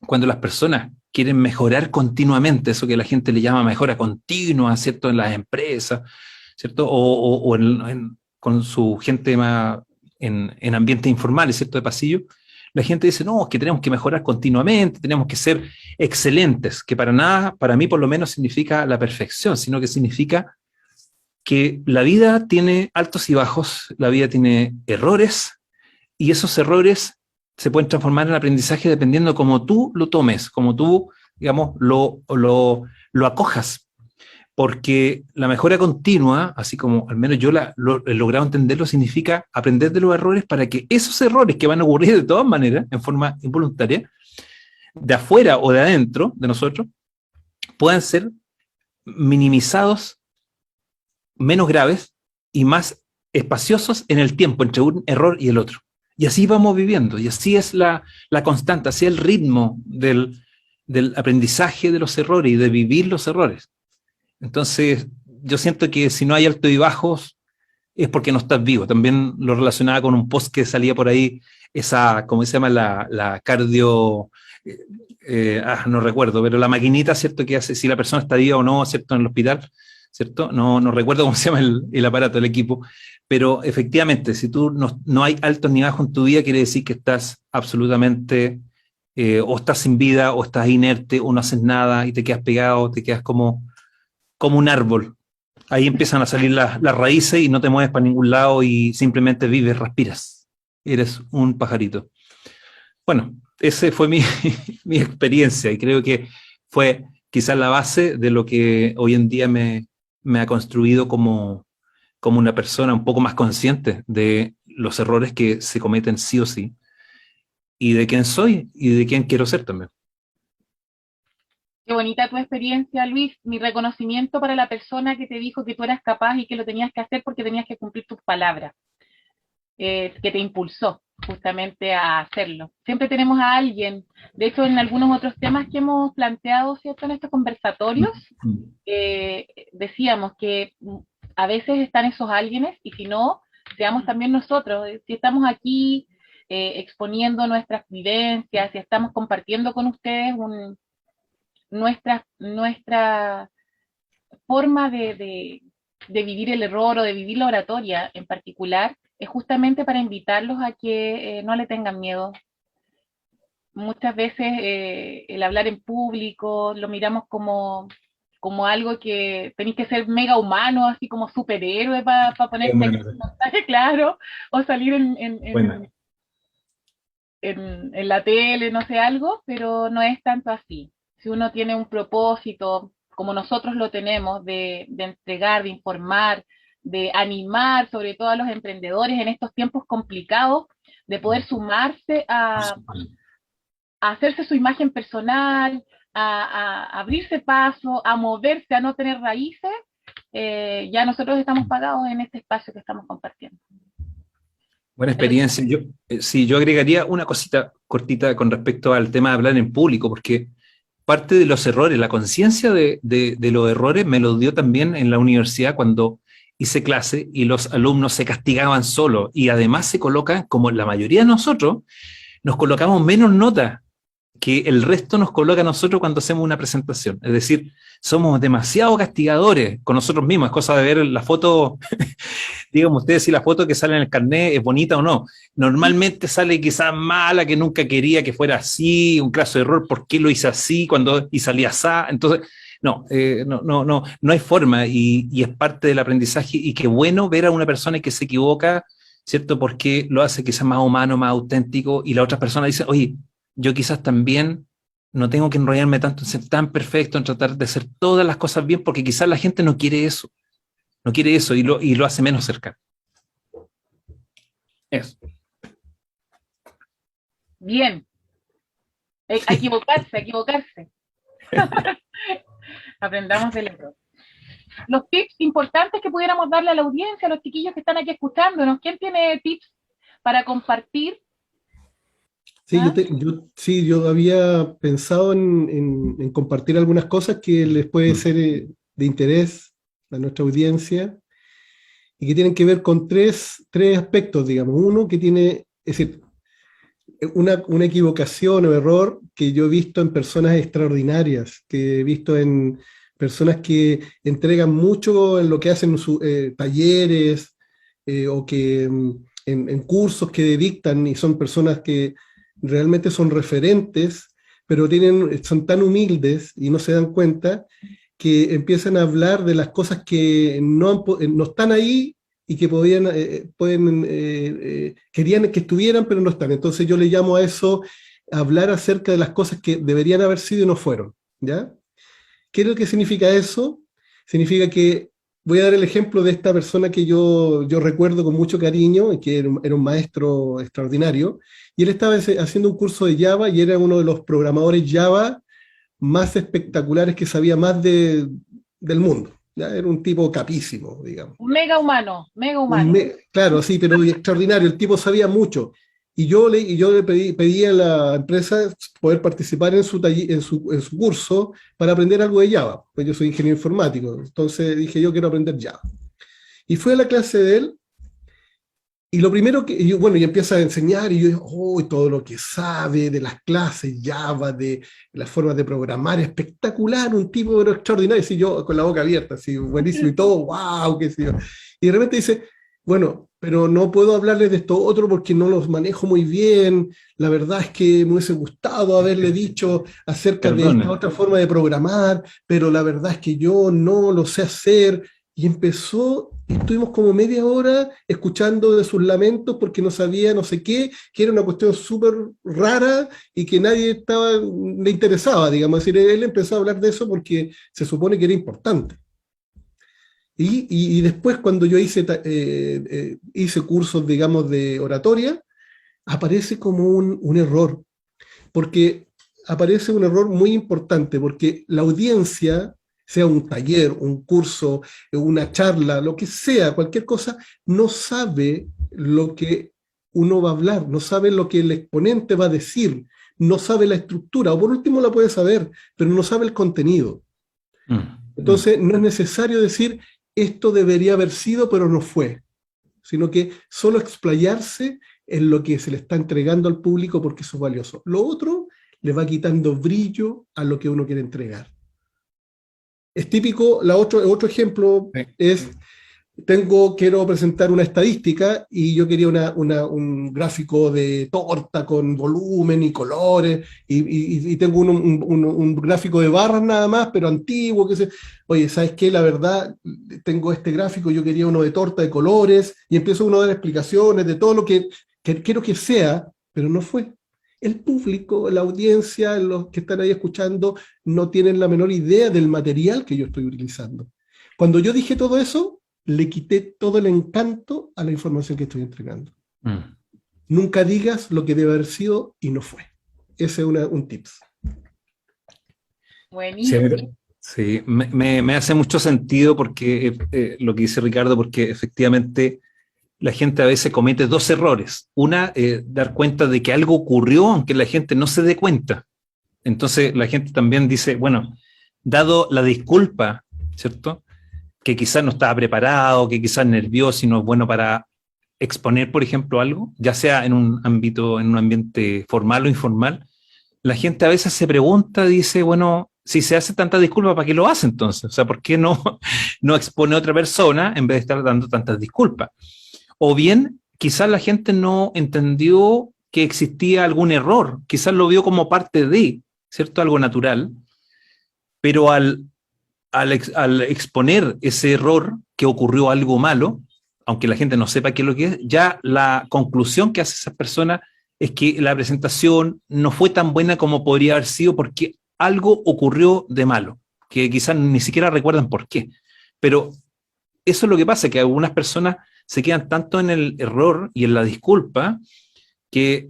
A: cuando las personas quieren mejorar continuamente, eso que la gente le llama mejora continua, ¿cierto? En las empresas, ¿cierto? Con su gente más en ambientes informales, ¿cierto? De pasillo, la gente dice, no, es que tenemos que mejorar continuamente, tenemos que ser excelentes, que para nada, para mí por lo menos significa la perfección, sino que significa que la vida tiene altos y bajos, la vida tiene errores, y esos errores se pueden transformar en aprendizaje dependiendo cómo tú lo tomes, cómo tú, digamos, lo acojas. Porque la mejora continua, así como al menos yo he logrado entenderlo, significa aprender de los errores para que esos errores que van a ocurrir de todas maneras, en forma involuntaria, de afuera o de adentro de nosotros, puedan ser minimizados, menos graves y más espaciosos en el tiempo entre un error y el otro. Y así vamos viviendo, y así es la constante, así es el ritmo del aprendizaje de los errores y de vivir los errores. Entonces, yo siento que si no hay altos y bajos, es porque no estás vivo. También lo relacionaba con un post que salía por ahí, ¿cómo se llama? La cardio, no recuerdo, pero la maquinita, ¿cierto? Que hace si la persona está viva o no, ¿cierto? En el hospital, ¿cierto? No recuerdo cómo se llama el aparato, el equipo, pero efectivamente, si tú no hay altos ni bajos en tu vida, quiere decir que estás absolutamente, o estás sin vida, o estás inerte, o no haces nada y te quedas pegado, te quedas como un árbol. Ahí empiezan a salir las raíces y no te mueves para ningún lado y simplemente vives, respiras. Eres un pajarito. Bueno, esa fue mi experiencia y creo que fue quizás la base de lo que hoy en día me ha construido como una persona un poco más consciente de los errores que se cometen sí o sí, y de quién soy y de quién quiero ser también.
B: Qué bonita tu experiencia, Luis. Mi reconocimiento para la persona que te dijo que tú eras capaz y que lo tenías que hacer porque tenías que cumplir tus palabras, que te impulsó justamente a hacerlo. Siempre tenemos a alguien, de hecho en algunos otros temas que hemos planteado, ¿cierto? En estos conversatorios, decíamos que a veces están esos alguienes y si no, seamos también nosotros. Si estamos aquí exponiendo nuestras vivencias, si estamos compartiendo con ustedes nuestra forma de vivir el error o de vivir la oratoria en particular, es justamente para invitarlos a que no le tengan miedo. Muchas veces el hablar en público lo miramos como algo que tenéis que ser mega humano, así como superhéroe para ponerte bueno, un mensaje claro, o salir en la tele, no sé, algo, pero no es tanto así. Si uno tiene un propósito, como nosotros lo tenemos, de entregar, de informar, de animar, sobre todo a los emprendedores en estos tiempos complicados, de poder sumarse a hacerse su imagen personal, a abrirse paso, a moverse, a no tener raíces, ya nosotros estamos pagados en este espacio que estamos compartiendo.
A: Buena experiencia. Sí, yo agregaría una cosita cortita con respecto al tema de hablar en público, porque parte de los errores, la conciencia de los errores me lo dio también en la universidad cuando hice clase y los alumnos se castigaban solos y además se colocan, como la mayoría de nosotros, nos colocamos menos notas que el resto nos coloca a nosotros cuando hacemos una presentación. Es decir, somos demasiado castigadores con nosotros mismos. Es cosa de ver la foto, díganme ustedes si la foto que sale en el carnet es bonita o no. Normalmente sale quizás mala, que nunca quería que fuera así, un caso de error, ¿por qué lo hice así y salía así? Entonces, no hay forma y es parte del aprendizaje y qué bueno ver a una persona que se equivoca, ¿cierto? Porque lo hace quizás más humano, más auténtico y la otra persona dice, oye, yo quizás también no tengo que enrollarme tanto en ser tan perfecto, en tratar de hacer todas las cosas bien, porque quizás la gente no quiere eso y lo hace menos cercano. Eso.
B: Bien. A equivocarse. Aprendamos del error. Los tips importantes que pudiéramos darle a la audiencia, a los chiquillos que están aquí escuchándonos, ¿quién tiene tips para compartir?
C: Sí, yo había pensado en compartir algunas cosas que les puede ser de interés a nuestra audiencia y que tienen que ver con tres aspectos, digamos. Uno que tiene, es decir, una equivocación o error que yo he visto en personas extraordinarias, que he visto en personas que entregan mucho en lo que hacen sus talleres o que en cursos que dictan y son personas que realmente son referentes, pero son tan humildes y no se dan cuenta que empiezan a hablar de las cosas que no están ahí y que querían que estuvieran, pero no están. Entonces yo le llamo a eso hablar acerca de las cosas que deberían haber sido y no fueron, ¿ya? ¿Qué es lo que significa eso? Significa que voy a dar el ejemplo de esta persona que yo recuerdo con mucho cariño, que era un maestro extraordinario, y él estaba haciendo un curso de Java y era uno de los programadores Java más espectaculares que sabía más del mundo. ¿Ya? Era un tipo capísimo, digamos.
B: Un mega humano.
C: Claro, sí, pero extraordinario, el tipo sabía mucho. Y yo le pedí a la empresa poder participar en su curso para aprender algo de Java, pues yo soy ingeniero informático, entonces dije yo quiero aprender Java. Y fui a la clase de él, y lo primero que, y empieza a enseñar, y yo digo, todo lo que sabe de las clases Java, de las formas de programar, espectacular, un tipo extraordinario, y yo con la boca abierta, así, buenísimo, y todo, wow, qué sé yo. Y de repente dice, bueno, pero no puedo hablarles de esto otro porque no los manejo muy bien, la verdad es que me hubiese gustado haberle dicho acerca de esta otra forma de programar, pero la verdad es que yo no lo sé hacer, y estuvimos como media hora escuchando de sus lamentos porque no sabía no sé qué, que era una cuestión súper rara y que nadie le interesaba, digamos, es decir, él empezó a hablar de eso porque se supone que era importante. Y después cuando yo hice cursos, digamos, de oratoria, aparece como un error, porque aparece un error muy importante, porque la audiencia, sea un taller, un curso, una charla, lo que sea, cualquier cosa, no sabe lo que uno va a hablar, no sabe lo que el exponente va a decir, no sabe la estructura, o por último la puede saber, pero no sabe el contenido. Entonces no es necesario decir esto debería haber sido, pero no fue, sino que solo explayarse en lo que se le está entregando al público porque eso es valioso. Lo otro le va quitando brillo a lo que uno quiere entregar. Es típico, otro ejemplo es, quiero presentar una estadística y yo quería un gráfico de torta con volumen y colores y tengo un gráfico de barras nada más, pero antiguo, oye, ¿sabes qué? La verdad, tengo este gráfico, yo quería uno de torta de colores y empiezo uno a dar explicaciones de todo lo que quiero que sea, pero no fue. El público, la audiencia, los que están ahí escuchando, no tienen la menor idea del material que yo estoy utilizando. Cuando yo dije todo eso, le quité todo el encanto a la información que estoy entregando. nunca digas lo que debe haber sido y no fue. Ese es un tips.
B: Buenísimo.
A: Sí, me hace mucho sentido porque lo que dice Ricardo, porque efectivamente la gente a veces comete dos errores. Una, dar cuenta de que algo ocurrió aunque la gente no se dé cuenta. Entonces la gente también dice, bueno, dado la disculpa, ¿cierto? Que quizás no estaba preparado, que quizás nervioso y no es bueno para exponer, por ejemplo, algo, ya sea en un ámbito, en un ambiente formal o informal, la gente a veces se pregunta, dice, bueno, si se hace tanta disculpa, ¿para qué lo hace entonces? O sea, ¿por qué no expone a otra persona en vez de estar dando tantas disculpas? O bien, quizás la gente no entendió que existía algún error, quizás lo vio como parte de, ¿cierto? Algo natural, pero al exponer ese error, que ocurrió algo malo, aunque la gente no sepa qué es lo que es, ya la conclusión que hace esa persona es que la presentación no fue tan buena como podría haber sido porque algo ocurrió de malo, que quizás ni siquiera recuerdan por qué. Pero eso es lo que pasa, que algunas personas se quedan tanto en el error y en la disculpa que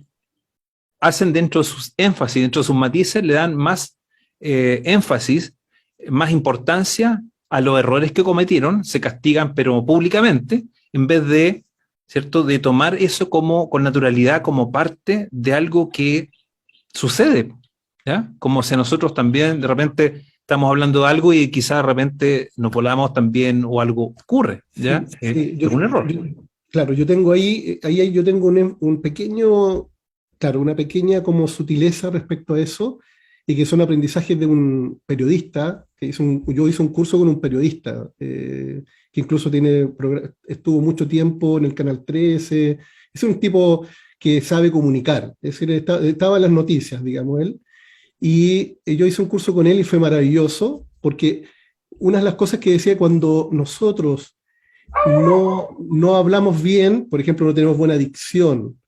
A: hacen dentro de sus énfasis, dentro de sus matices, le dan más énfasis, más importancia a los errores que cometieron, se castigan pero públicamente, en vez de, ¿cierto?, de tomar eso como con naturalidad, como parte de algo que sucede, ¿ya? Como si nosotros también de repente estamos hablando de algo y quizás de repente nos volamos también o algo ocurre, ¿ya?
C: Sí,
A: es un error.
C: Claro, yo tengo yo tengo un pequeño, claro, una pequeña como sutileza respecto a eso, y que son aprendizajes de un periodista, yo hice un curso con un periodista, que incluso estuvo mucho tiempo en el Canal 13, es un tipo que sabe comunicar, es decir, estaba en las noticias, digamos, él, y yo hice un curso con él y fue maravilloso, porque una de las cosas que decía, cuando nosotros no hablamos bien, por ejemplo, no tenemos buena dicción,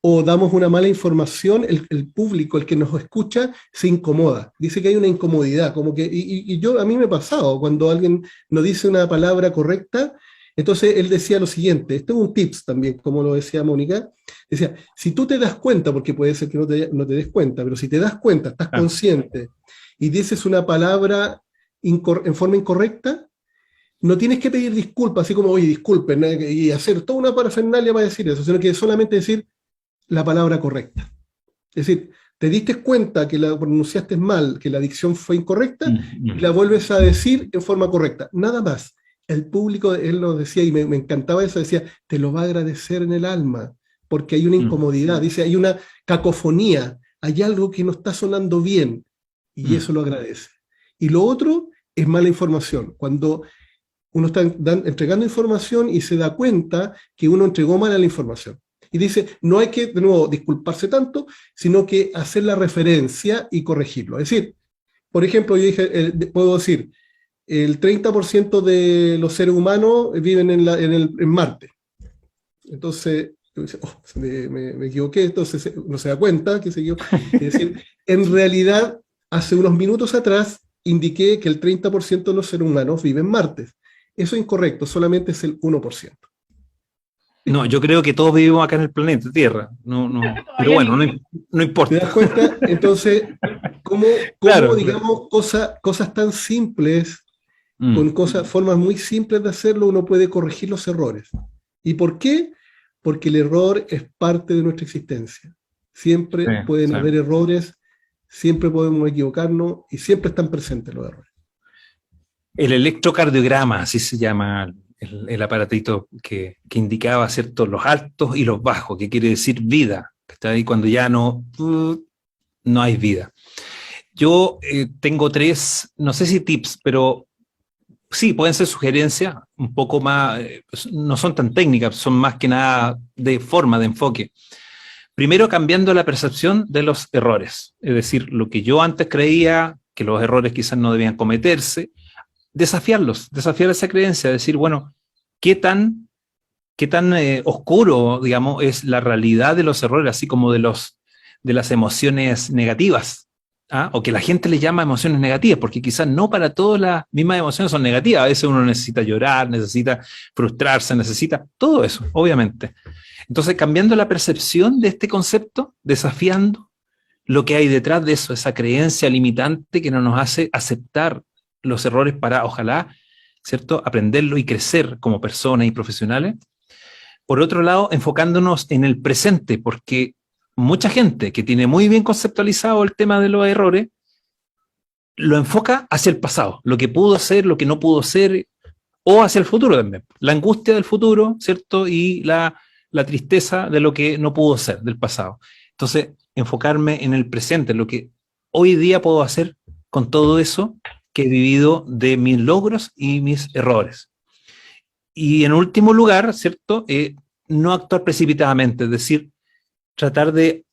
C: o damos una mala información, el público, el que nos escucha, se incomoda. Dice que hay una incomodidad, como que, a mí me ha pasado, cuando alguien no dice una palabra correcta, entonces él decía lo siguiente, esto es un tips también, como lo decía Mónica, decía, si tú te das cuenta, porque puede ser que no te des cuenta, pero si te das cuenta, estás consciente, y dices una palabra en forma incorrecta, no tienes que pedir disculpas, así como, oye, disculpen, y hacer toda una parafernalia para decir eso, sino que solamente decir la palabra correcta. Es decir, te diste cuenta que la pronunciaste mal, que la dicción fue incorrecta, y la vuelves a decir en forma correcta. Nada más. El público, él lo decía, y me encantaba eso, decía, te lo va a agradecer en el alma, porque hay una incomodidad, dice, hay una cacofonía, hay algo que no está sonando bien, y eso lo agradece. Y lo otro es mala información. Cuando uno está entregando información y se da cuenta que uno entregó mal la información. Y dice, no hay que, de nuevo, disculparse tanto, sino que hacer la referencia y corregirlo. Es decir, por ejemplo, yo puedo decir, el 30% de los seres humanos viven en Marte. Entonces, me equivoqué, entonces uno se da cuenta que se equivocó. Es decir, en realidad, hace unos minutos atrás, indiqué que el 30% de los seres humanos viven en Marte. Eso es incorrecto, solamente es el 1%.
A: No, yo creo que todos vivimos acá en el planeta Tierra. No, pero bueno, no importa.
C: ¿Te das cuenta? Entonces, ¿cómo
A: Claro,
C: digamos, cosas tan simples, con formas muy simples de hacerlo, uno puede corregir los errores? ¿Y por qué? Porque el error es parte de nuestra existencia. Siempre pueden haber errores, siempre podemos equivocarnos y siempre están presentes los errores.
A: El electrocardiograma, así se llama el aparatito que indicaba, ¿cierto?, los altos y los bajos, que quiere decir vida, que está ahí cuando ya no hay vida. Yo tengo 3, no sé si tips, pero sí, pueden ser sugerencias, un poco más, no son tan técnicas, son más que nada de forma, de enfoque. Primero, cambiando la percepción de los errores, es decir, lo que yo antes creía, que los errores quizás no debían cometerse, desafiar esa creencia, decir, bueno, ¿qué tan oscuro, digamos, es la realidad de los errores, así como de las emociones negativas? O que la gente le llama emociones negativas, porque quizás no para todas las mismas emociones son negativas. A veces uno necesita llorar, necesita frustrarse, necesita todo eso, obviamente. Entonces, cambiando la percepción de este concepto, desafiando lo que hay detrás de eso, esa creencia limitante que no nos hace aceptar los errores para, ojalá, ¿cierto?, aprenderlo y crecer como personas y profesionales. Por otro lado, enfocándonos en el presente, porque mucha gente que tiene muy bien conceptualizado el tema de los errores, lo enfoca hacia el pasado, lo que pudo ser, lo que no pudo ser, o hacia el futuro también. La angustia del futuro, ¿cierto? Y la tristeza de lo que no pudo ser, del pasado. Entonces, enfocarme en el presente, en lo que hoy día puedo hacer con todo eso que he vivido de mis logros y mis errores. Y en último lugar, ¿cierto? No actuar precipitadamente, es decir, tratar de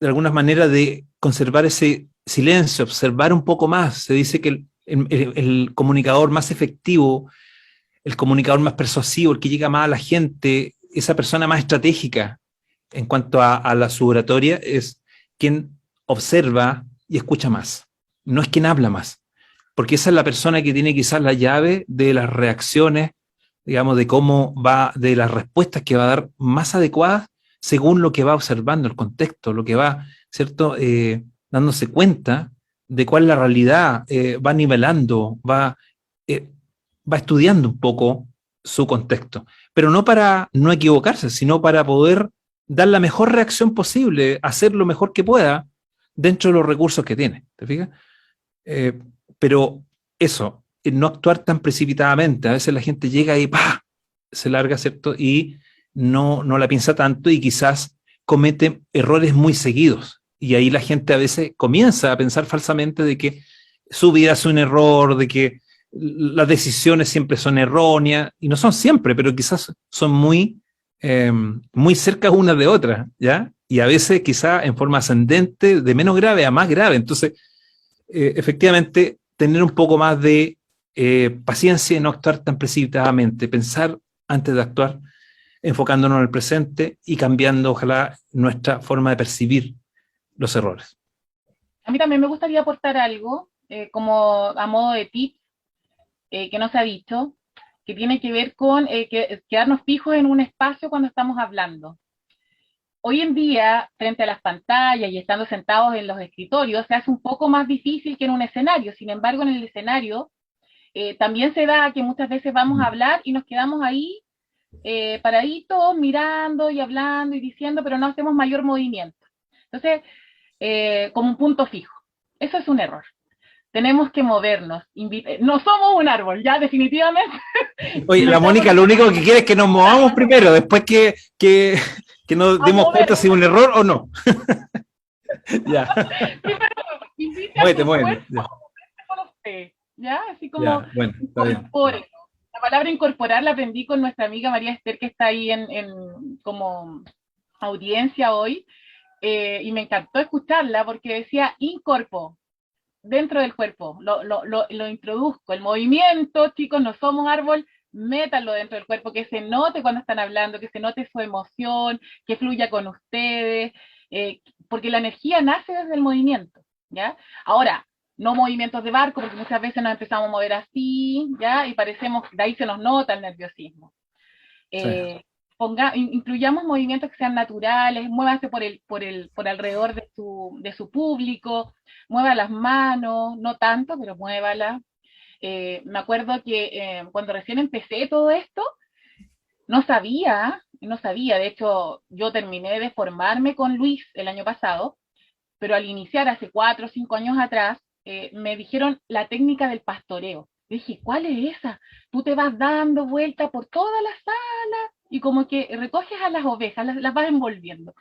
A: alguna manera, de conservar ese silencio, observar un poco más. Se dice que el comunicador más efectivo, el comunicador más persuasivo, el que llega más a la gente, esa persona más estratégica en cuanto a su oratoria, es quien observa y escucha más. No es quien habla más. Porque esa es la persona que tiene quizás la llave de las reacciones, digamos, de cómo va, de las respuestas que va a dar más adecuadas según lo que va observando, el contexto, lo que va, ¿cierto?, dándose cuenta de cuál es la realidad, va nivelando, va estudiando un poco su contexto, pero no para no equivocarse, sino para poder dar la mejor reacción posible, hacer lo mejor que pueda dentro de los recursos que tiene, ¿te fijas? Pero eso, no actuar tan precipitadamente, a veces la gente llega y ¡pah!, se larga, ¿cierto? Y no la piensa tanto y quizás comete errores muy seguidos. Y ahí la gente a veces comienza a pensar falsamente de que su vida es un error, de que las decisiones siempre son erróneas, y no son siempre, pero quizás son muy cerca una de otra, ¿ya? Y a veces quizás en forma ascendente, de menos grave a más grave. Entonces, efectivamente, tener un poco más de paciencia y no actuar tan precipitadamente, pensar antes de actuar, enfocándonos en el presente y cambiando, ojalá, nuestra forma de percibir los errores.
B: A mí también me gustaría aportar algo, como a modo de tip, que no se ha dicho, que tiene que ver con quedarnos fijos en un espacio cuando estamos hablando. Hoy en día, frente a las pantallas y estando sentados en los escritorios, se hace un poco más difícil que en un escenario. Sin embargo, en el escenario también se da que muchas veces vamos a hablar y nos quedamos ahí paraditos, mirando y hablando y diciendo, pero no hacemos mayor movimiento. Entonces, como un punto fijo. Eso es un error. Tenemos que movernos. No somos un árbol, ya definitivamente.
A: Oye, la Mónica lo único que quiere es que nos movamos primero, después que nos demos cuenta si es un error o no. Ya. Muévete.
B: Con usted, ¿ya? Así como
A: Ya, bueno, está bien.
B: La palabra incorporar la aprendí con nuestra amiga María Esther, que está ahí como audiencia hoy, y me encantó escucharla porque decía incorpo, dentro del cuerpo, lo introduzco, el movimiento, chicos, no somos árbol, métanlo dentro del cuerpo, que se note cuando están hablando, que se note su emoción, que fluya con ustedes, porque la energía nace desde el movimiento, ¿ya? Ahora, no movimientos de barco, porque muchas veces nos empezamos a mover así, ¿ya? Y parecemos, de ahí se nos nota el nerviosismo.
A: Sí.
B: Incluyamos movimientos que sean naturales, muévase por alrededor de su público, mueva las manos, no tanto, pero muévalas. Me acuerdo que cuando recién empecé todo esto, no sabía, de hecho yo terminé de formarme con Luis el año pasado, pero al iniciar hace 4 o 5 años atrás, me dijeron la técnica del pastoreo. Yo dije, ¿cuál es esa? Tú te vas dando vuelta por toda la sala y como que recoges a las ovejas, las vas envolviendo.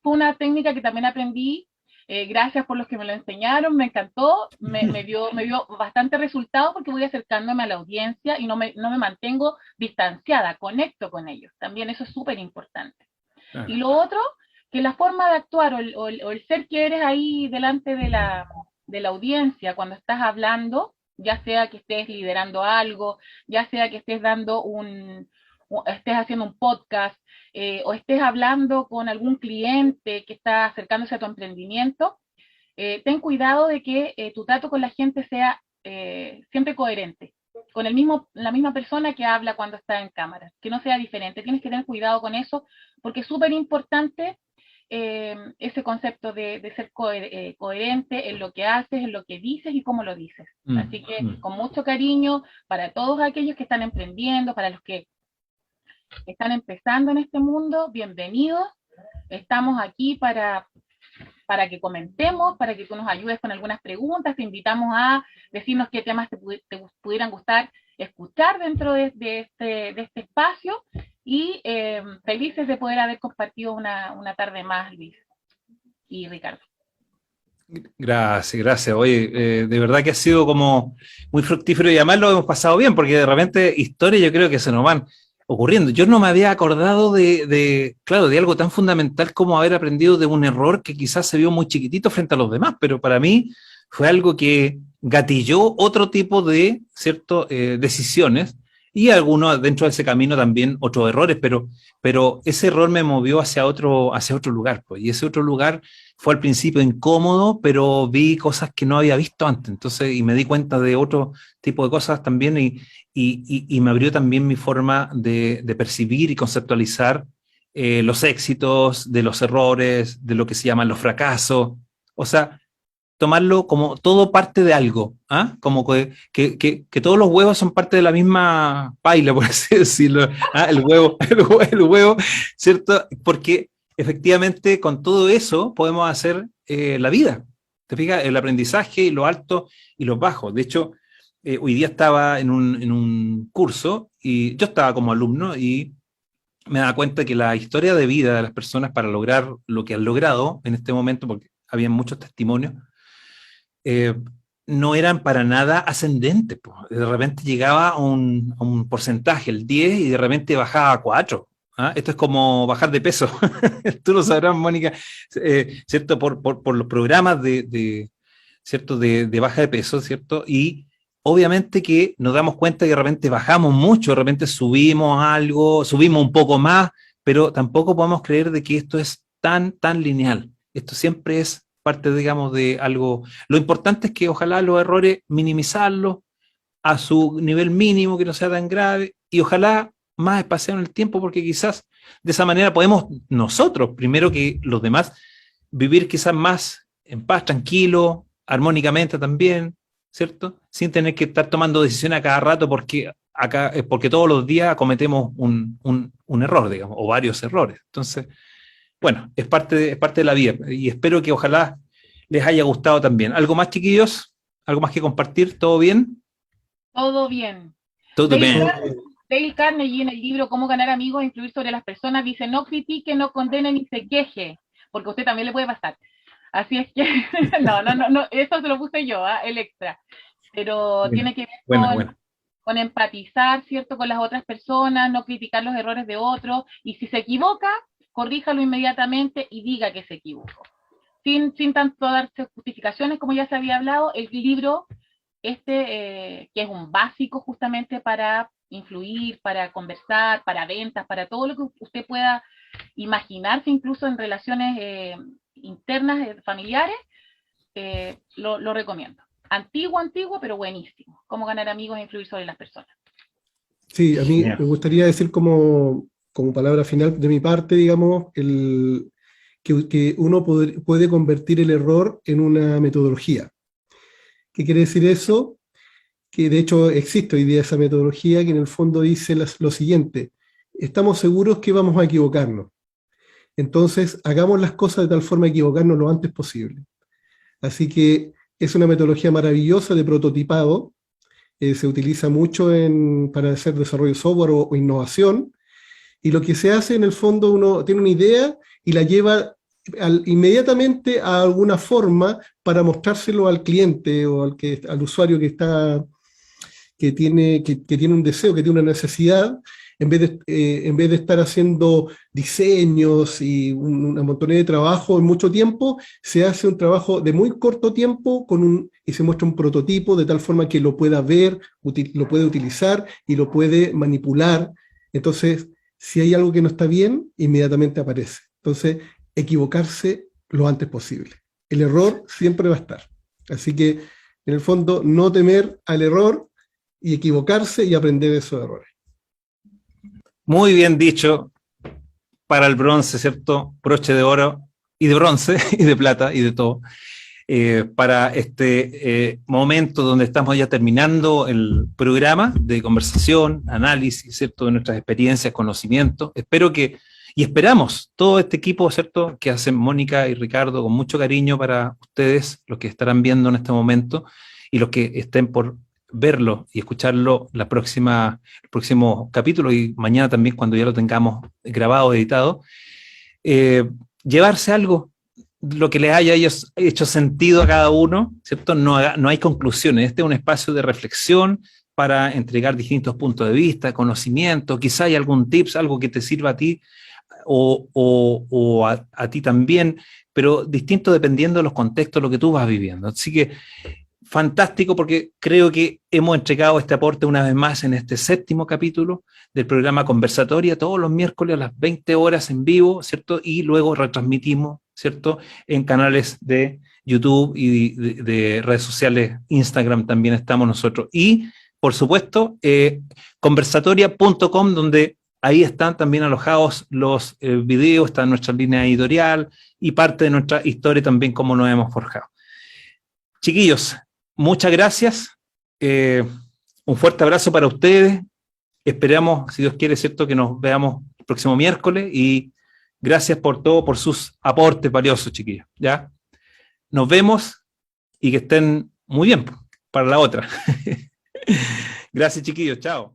B: Fue una técnica que también aprendí, gracias por los que me lo enseñaron, me encantó, me dio bastante resultado porque voy acercándome a la audiencia y no me mantengo distanciada, conecto con ellos. También eso es súper importante.
A: Claro.
B: Y lo otro, que la forma de actuar o el ser que eres ahí delante de la audiencia cuando estás hablando, ya sea que estés liderando algo, ya sea que estés estés haciendo un podcast, o estés hablando con algún cliente que está acercándose a tu emprendimiento, ten cuidado de que tu trato con la gente sea siempre coherente. con la misma persona que habla cuando está en cámara, que no sea diferente. Tienes que tener cuidado con eso, porque es súper importante ese concepto de ser coherente en lo que haces, en lo que dices y cómo lo dices. Así que con mucho cariño para todos aquellos que están emprendiendo, para los que están empezando en este mundo, bienvenidos. Estamos aquí para que comentemos, para que tú nos ayudes con algunas preguntas. Te invitamos a decirnos qué temas te pudieran gustar escuchar dentro de este espacio, y felices de poder haber compartido una tarde más, Luis y Ricardo.
A: Gracias. Oye, de verdad que ha sido como muy fructífero, y además lo hemos pasado bien, porque de repente historias yo creo que se nos van ocurriendo. Yo no me había acordado claro, de algo tan fundamental como haber aprendido de un error que quizás se vio muy chiquitito frente a los demás, pero para mí fue algo que gatilló otro tipo de decisiones, y algunos dentro de ese camino también otros errores, pero ese error me movió hacia otro lugar, pues, y ese otro lugar fue al principio incómodo, pero vi cosas que no había visto antes, entonces, y me di cuenta de otro tipo de cosas también, y me abrió también mi forma de percibir y conceptualizar los éxitos, de los errores, de lo que se llaman los fracasos, o sea, tomarlo como todo parte de algo, ¿ah? Como que todos los huevos son parte de la misma paila, por así decirlo, ¿ah? El huevo, ¿cierto? Porque efectivamente con todo eso podemos hacer la vida, ¿te fijas? El aprendizaje y los altos y los bajos. De hecho, hoy día estaba en un curso, y yo estaba como alumno, y me daba cuenta que la historia de vida de las personas para lograr lo que han logrado en este momento, porque había muchos testimonios, no eran para nada ascendentes. De repente llegaba a un porcentaje, el 10, y de repente bajaba a 4. ¿Ah? Esto es como bajar de peso. Tú lo sabrás, Mónica, ¿cierto? Por los programas ¿cierto? De baja de peso, ¿cierto? Y obviamente que nos damos cuenta que de repente bajamos mucho, de repente subimos algo, subimos un poco más, pero tampoco podemos creer de que esto es tan lineal. Esto siempre es parte, digamos, de algo. Lo importante es que ojalá los errores minimizarlos a su nivel mínimo, que no sea tan grave, y ojalá más espaciado en el tiempo, porque quizás de esa manera podemos nosotros, primero que los demás, vivir quizás más en paz, tranquilo, armónicamente también, ¿cierto? Sin tener que estar tomando decisiones a cada rato, porque todos los días cometemos un error, digamos, o varios errores. Entonces, bueno, es parte de la vida, y espero que ojalá les haya gustado también. ¿Algo más, chiquillos? ¿Algo más que compartir? ¿Todo bien?
B: Todo bien.
A: Todo bien.
B: Dale Carnegie, en el libro Cómo ganar amigos e influir sobre las personas, dice: no critique, no condene ni se queje, porque a usted también le puede pasar. Así es que, no, eso se lo puse yo, el extra. Pero tiene que ver con empatizar, ¿cierto?, con las otras personas, no criticar los errores de otros, y si se equivoca, corríjalo inmediatamente y diga que se equivocó. Sin tanto darse justificaciones, como ya se había hablado, el libro que es un básico justamente para influir, para conversar, para ventas, para todo lo que usted pueda imaginarse, incluso en relaciones internas, familiares, lo recomiendo. Antiguo, pero buenísimo. Cómo ganar amigos e influir sobre las personas.
C: Sí, a mí me gustaría decir como palabra final de mi parte, digamos, que uno puede convertir el error en una metodología. ¿Qué quiere decir eso? Que de hecho existe hoy día esa metodología que en el fondo dice lo siguiente: estamos seguros que vamos a equivocarnos, entonces hagamos las cosas de tal forma de equivocarnos lo antes posible. Así que es una metodología maravillosa de prototipado, se utiliza mucho para hacer desarrollo de software o innovación, y lo que se hace en el fondo, uno tiene una idea y la lleva inmediatamente a alguna forma para mostrárselo al cliente o al usuario que tiene un deseo, que tiene una necesidad, en vez de estar haciendo diseños y un montón de trabajo en mucho tiempo, se hace un trabajo de muy corto tiempo y se muestra un prototipo de tal forma que lo pueda ver, lo puede utilizar y lo puede manipular. Entonces, si hay algo que no está bien, inmediatamente aparece. Entonces, equivocarse lo antes posible. El error siempre va a estar. Así que, en el fondo, no temer al error y equivocarse y aprender de esos errores.
A: Muy bien dicho, para el bronce, ¿cierto? Broche de oro y de bronce y de plata y de todo. Para este momento donde estamos ya terminando el programa de conversación, análisis, ¿cierto? De nuestras experiencias, conocimientos. Espero que, y esperamos todo este equipo, ¿cierto? Que hacen Mónica y Ricardo con mucho cariño para ustedes, los que estarán viendo en este momento y los que estén por verlo y escucharlo el próximo capítulo y mañana también cuando ya lo tengamos grabado, editado. Llevarse algo, lo que les haya hecho sentido a cada uno, ¿cierto? No hay conclusiones. Este es un espacio de reflexión para entregar distintos puntos de vista, conocimiento, quizá hay algún tips, algo que te sirva a ti o a ti también, pero distinto dependiendo de los contextos, lo que tú vas viviendo. Así que fantástico, porque creo que hemos entregado este aporte una vez más en este 7º capítulo del programa Conversatoria, todos los miércoles a las 20 horas en vivo, ¿cierto? Y luego retransmitimos, ¿cierto? En canales de YouTube y de redes sociales, Instagram también estamos nosotros. Y, por supuesto, conversatoria.com, donde ahí están también alojados los videos, está nuestra línea editorial y parte de nuestra historia también, cómo nos hemos forjado. Chiquillos, muchas gracias. Un fuerte abrazo para ustedes. Esperamos, si Dios quiere, ¿cierto?, que nos veamos el próximo miércoles y gracias por todo, por sus aportes valiosos, chiquillos. ¿Ya? Nos vemos y que estén muy bien para la otra. Gracias, chiquillos. Chao.